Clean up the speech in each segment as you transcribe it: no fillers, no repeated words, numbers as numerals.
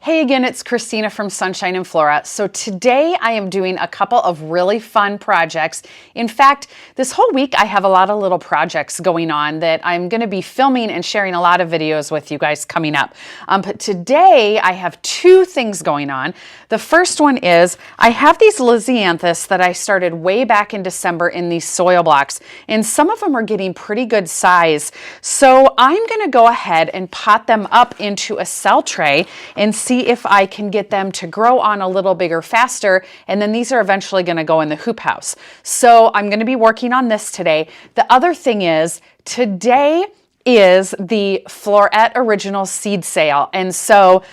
Hey again, it's Christina from Sunshine and Flora. So today I am doing a couple of really fun projects. In fact, this whole week I have a lot of little projects going on that I'm going to be filming and sharing a lot of videos with you guys coming up. But today I have two things going on. The first one is I have these Lisianthus that I started way back in December in these soil blocks, and some of them are getting pretty good size. So I'm going to go ahead and pot them up into a cell tray and see if I can get them to grow on a little bigger faster, and then these are eventually going to go in the hoop house. So I'm going to be working on this today. The other thing is today is the Floret Originals Seed Sale, and so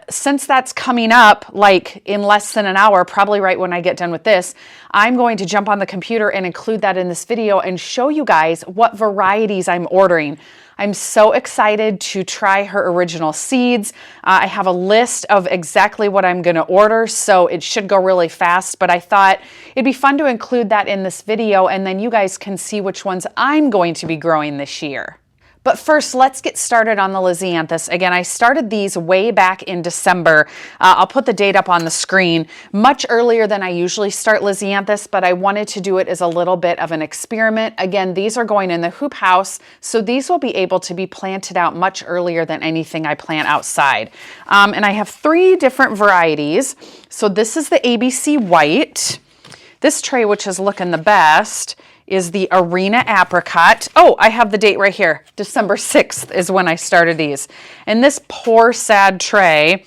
since that's coming up like in less than an hour, probably right when I get done with this, I'm going to jump on the computer and include that in this video and show you guys what varieties I'm ordering. I'm so excited to try her original seeds. I have a list of exactly what I'm going to order, so it should go really fast, but I thought it'd be fun to include that in this video, and then you guys can see which ones I'm going to be growing this year. But first, let's get started on the Lisianthus. Again, I started these way back in December. I'll put the date up on the screen. Much earlier than I usually start Lisianthus, but I wanted to do it as a little bit of an experiment. Again, these are going in the hoop house, so these will be able to be planted out much earlier than anything I plant outside. And I have three different varieties. So this is the ABC White. This tray, which is looking the best, is the Arena Apricot. Oh, I have the date right here. December 6th is when I started these. And this poor sad tray,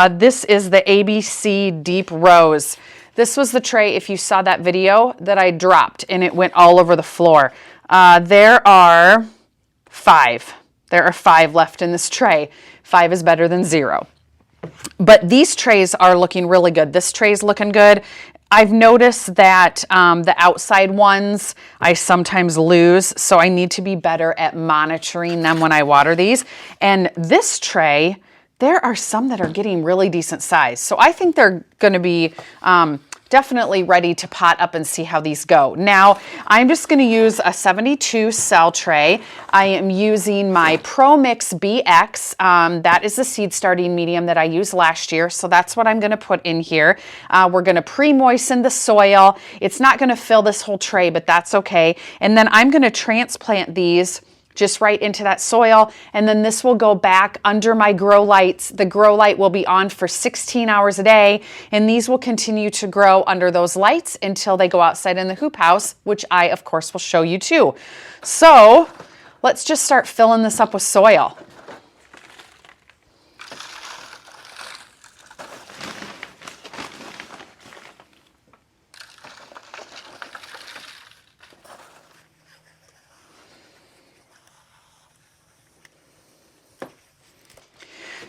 this is the ABC Deep Rose. This was the tray, if you saw that video, that I dropped and it went all over the floor. There are five. There are five left in this tray. 5 is better than 0. But these trays are looking really good. This tray is looking good. I've noticed that the outside ones I sometimes lose, so I need to be better at monitoring them when I water these. And this tray, there are some that are getting really decent size. So I think they're going to be definitely ready to pot up and see how these go. Now, I'm just going to use a 72 cell tray. I am using my Pro Mix BX. That is the seed starting medium that I used last year. So that's what I'm going to put in here. We're going to pre-moisten the soil. It's not going to fill this whole tray, but that's okay. And then I'm going to transplant these just right into that soil, and then this will go back under my grow lights. The grow light will be on for 16 hours a day, and these will continue to grow under those lights until they go outside in the hoop house, which I, of course, will show you too. So let's just start filling this up with soil.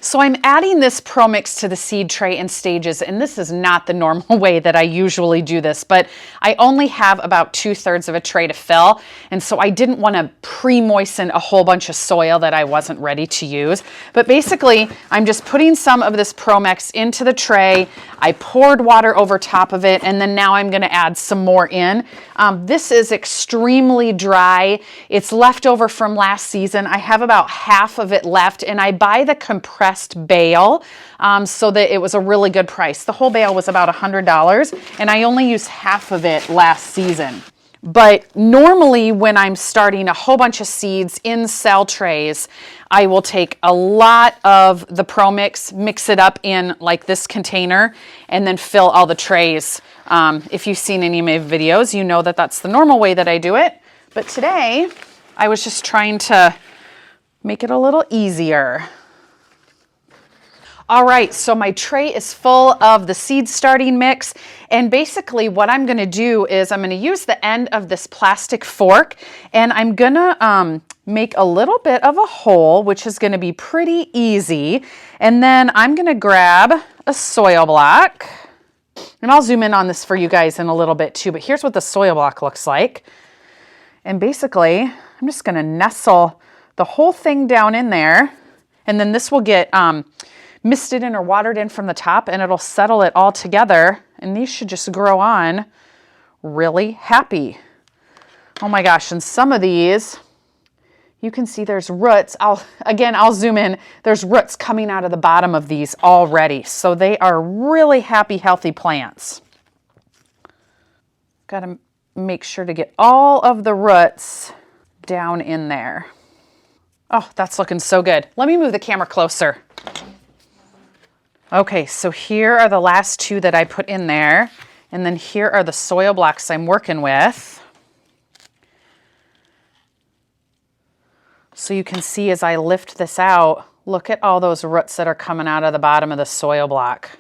So I'm adding this Pro Mix to the seed tray in stages, and this is not the normal way that I usually do this, but I only have about 2/3 of a tray to fill, and so I didn't want to pre-moisten a whole bunch of soil that I wasn't ready to use. But basically, I'm just putting some of this Pro Mix into the tray. I poured water over top of it, and then now I'm going to add some more in. This is extremely dry. It's left over from last season. I have about half of it left, and I buy the compressed bale so that it was a really good price. The whole bale was about $100, and I only used half of it last season. But normally when I'm starting a whole bunch of seeds in cell trays, I will take a lot of the Pro Mix, mix it up in like this container, and then fill all the trays. If you've seen any of my videos, you know that that's the normal way that I do it. But today, I was just trying to make it a little easier. All right, so my tray is full of the seed starting mix, and basically what I'm going to do is I'm going to use the end of this plastic fork, and I'm going to make a little bit of a hole, which is going to be pretty easy, and then I'm going to grab a soil block, and I'll zoom in on this for you guys in a little bit too, but here's what the soil block looks like. And basically, I'm just going to nestle the whole thing down in there, and then this will get misted in or watered in from the top, and it'll settle it all together, and these should just grow on really happy. Oh my gosh, and some of these, you can see there's roots. I'll zoom in. There's roots coming out of the bottom of these already. So they are really happy, healthy plants. Got to make sure to get all of the roots down in there. Oh, that's looking so good. Let me move the camera closer. Okay, so here are the last two that I put in there. And then here are the soil blocks I'm working with. So you can see as I lift this out, look at all those roots that are coming out of the bottom of the soil block.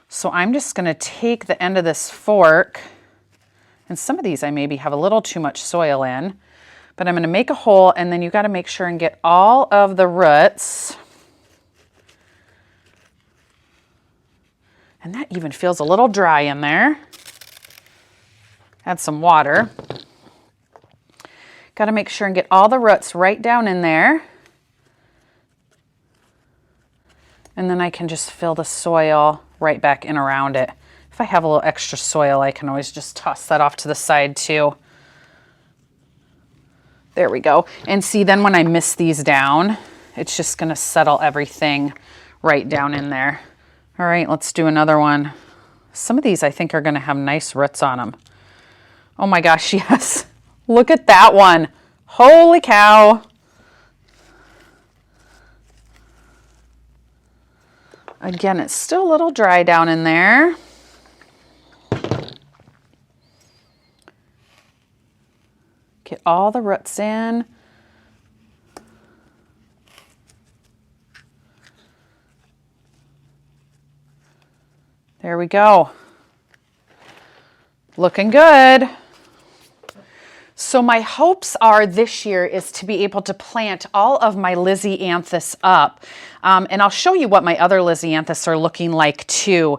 So I'm just going to take the end of this fork, and some of these I maybe have a little too much soil in, but I'm going to make a hole, and then you got to make sure and get all of the roots. And that even feels a little dry in there. Add some water. Got to make sure and get all the roots right down in there. And then I can just fill the soil right back in around it. If I have a little extra soil, I can always just toss that off to the side too. There we go. And see, then when I miss these down, it's just going to settle everything right down in there. All right, let's do another one. Some of these I think are going to have nice roots on them. Oh my gosh, yes. Look at that one. Holy cow. Again, it's still a little dry down in there. Get all the roots in. There we go. Looking good. So my hopes are this year is to be able to plant all of my Lisianthus up. And I'll show you what my other Lisianthus are looking like too.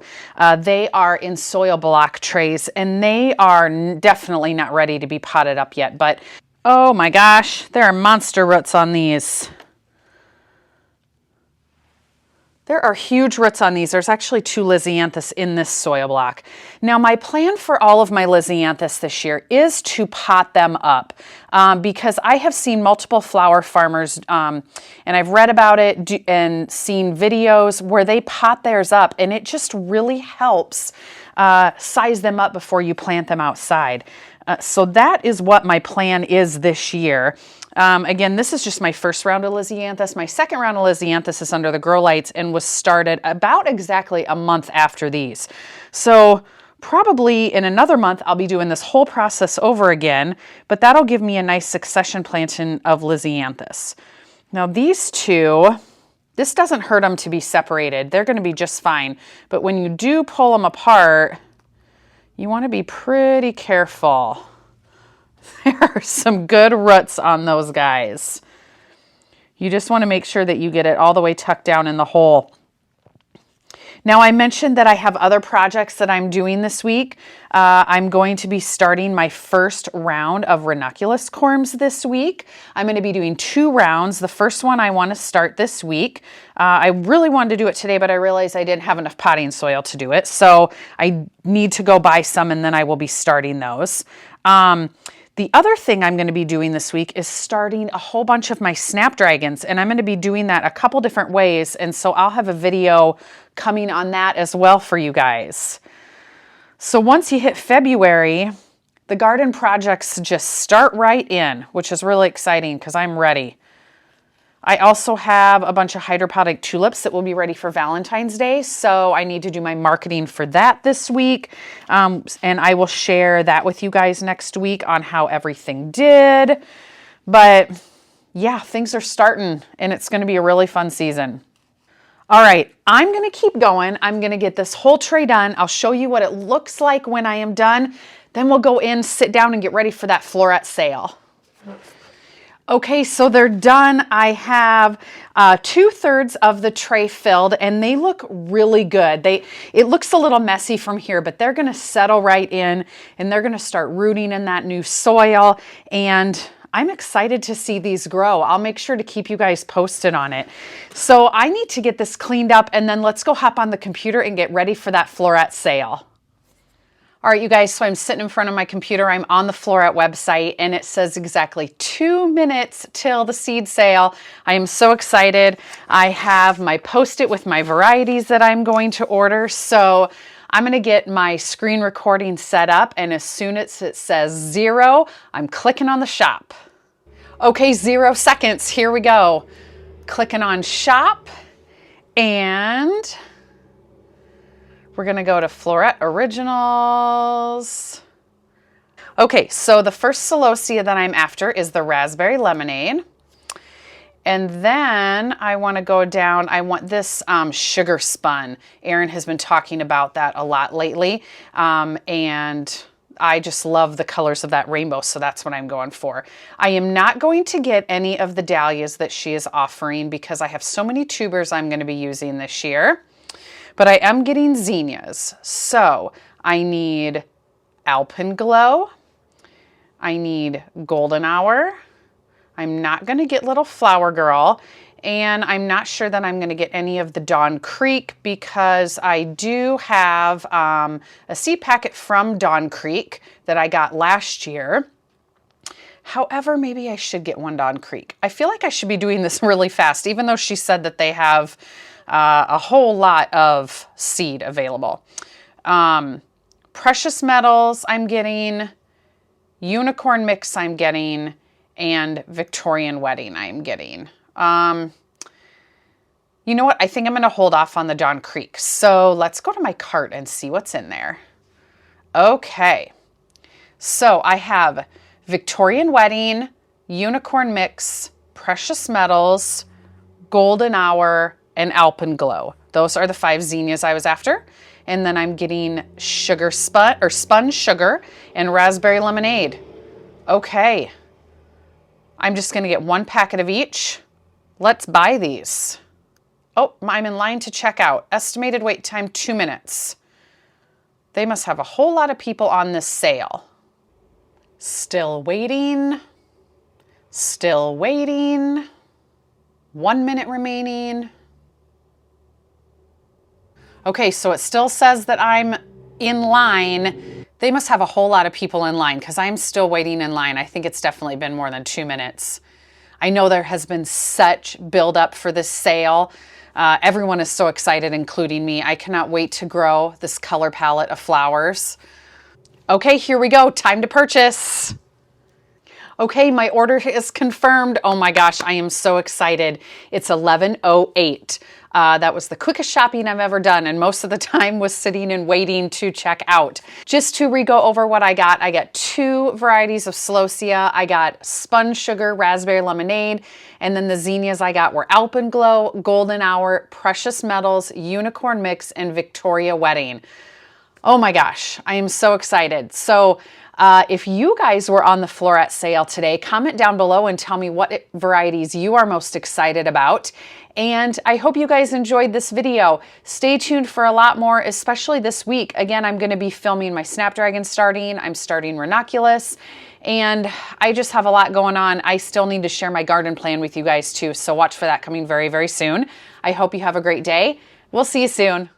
They are in soil block trays, and they are definitely not ready to be potted up yet. But oh my gosh, there are monster roots on these. There are huge roots on these. There's actually 2 Lisianthus in this soil block. Now, my plan for all of my Lisianthus this year is to pot them up because I have seen multiple flower farmers and I've read about it and seen videos where they pot theirs up, and it just really helps size them up before you plant them outside. So that is what my plan is this year. Again, this is just my first round of Lisianthus. My second round of Lisianthus is under the grow lights and was started about exactly a month after these. So probably in another month, I'll be doing this whole process over again, but that'll give me a nice succession planting of Lisianthus. Now these two, this doesn't hurt them to be separated. They're going to be just fine. But when you do pull them apart, you want to be pretty careful. There are some good roots on those guys. You just want to make sure that you get it all the way tucked down in the hole. Now, I mentioned that I have other projects that I'm doing this week. I'm going to be starting my first round of ranunculus corms this week. I'm going to be doing 2 rounds. The first one I want to start this week. I really wanted to do it today, but I realized I didn't have enough potting soil to do it. So I need to go buy some, and then I will be starting those. The other thing I'm going to be doing this week is starting a whole bunch of my snapdragons, and I'm going to be doing that a couple different ways, and so I'll have a video coming on that as well for you guys. So once you hit February, the garden projects just start right in, which is really exciting because I'm ready. I also have a bunch of hydroponic tulips that will be ready for Valentine's Day, so I need to do my marketing for that this week, and I will share that with you guys next week on how everything did. But yeah, things are starting, and it's going to be a really fun season. All right, I'm going to keep going. I'm going to get this whole tray done. I'll show you what it looks like when I am done. Then we'll go in, sit down, and get ready for that floret sale. Okay, so they're done. I have 2/3 of the tray filled, and they look really good. It looks a little messy from here, but they're going to settle right in, and they're going to start rooting in that new soil, and I'm excited to see these grow. I'll make sure to keep you guys posted on it. So I need to get this cleaned up, and then let's go hop on the computer and get ready for that floret sale. All right, you guys, so I'm sitting in front of my computer. I'm on the Floret website, and it says exactly 2 minutes till the seed sale. I am so excited. I have my Post-it with my varieties that I'm going to order. So I'm going to get my screen recording set up, and as soon as it says 0, I'm clicking on the shop. Okay, 0 seconds. Here we go. Clicking on shop, and we're going to go to Floret Originals. Okay, so the first celosia that I'm after is the raspberry lemonade. And then I want to go down, I want this sugar spun. Erin has been talking about that a lot lately. And I just love the colors of that rainbow, so that's what I'm going for. I am not going to get any of the dahlias that she is offering because I have so many tubers I'm going to be using this year. But I am getting zinnias. So I need Alpenglow. I need Golden Hour. I'm not going to get Little Flower Girl. And I'm not sure that I'm going to get any of the Dawn Creek because I do have a seed packet from Dawn Creek that I got last year. However, maybe I should get one Dawn Creek. I feel like I should be doing this really fast, even though she said that they have a whole lot of seed available. Precious Metals I'm getting, Unicorn Mix I'm getting, and Victorian Wedding I'm getting. You know what? I think I'm going to hold off on the Dawn Creek. So let's go to my cart and see what's in there. Okay. So I have Victorian Wedding, Unicorn Mix, Precious Metals, Golden Hour, and Alpenglow. Those are the 5 zinnias I was after. And then I'm getting sugar spun sugar and raspberry lemonade. Okay. I'm just going to get 1 packet of each. Let's buy these. Oh, I'm in line to check out. Estimated wait time 2 minutes. They must have a whole lot of people on this sale. Still waiting. Still waiting. 1 minute remaining. Okay, so it still says that I'm in line. They must have a whole lot of people in line because I'm still waiting in line. I think it's definitely been more than 2 minutes. I know there has been such buildup for this sale. Everyone is so excited, including me. I cannot wait to grow this color palette of flowers. Okay, here we go. Time to purchase. Okay, my order is confirmed. Oh my gosh, I am so excited. It's 11:08. That was the quickest shopping I've ever done, and most of the time was sitting and waiting to check out. Just to re-go over what I got 2 varieties of celosia. I got spun sugar, raspberry lemonade, and then the zinnias I got were Alpenglow, Golden Hour, Precious Metals, Unicorn Mix, and Victoria Wedding. Oh my gosh, I am so excited. So if you guys were on the Floret sale today, comment down below and tell me what varieties you are most excited about. And I hope you guys enjoyed this video. Stay tuned for a lot more, especially this week. Again, I'm going to be filming my Snapdragon starting. I'm starting ranunculus. And I just have a lot going on. I still need to share my garden plan with you guys too. So watch for that coming very, very soon. I hope you have a great day. We'll see you soon.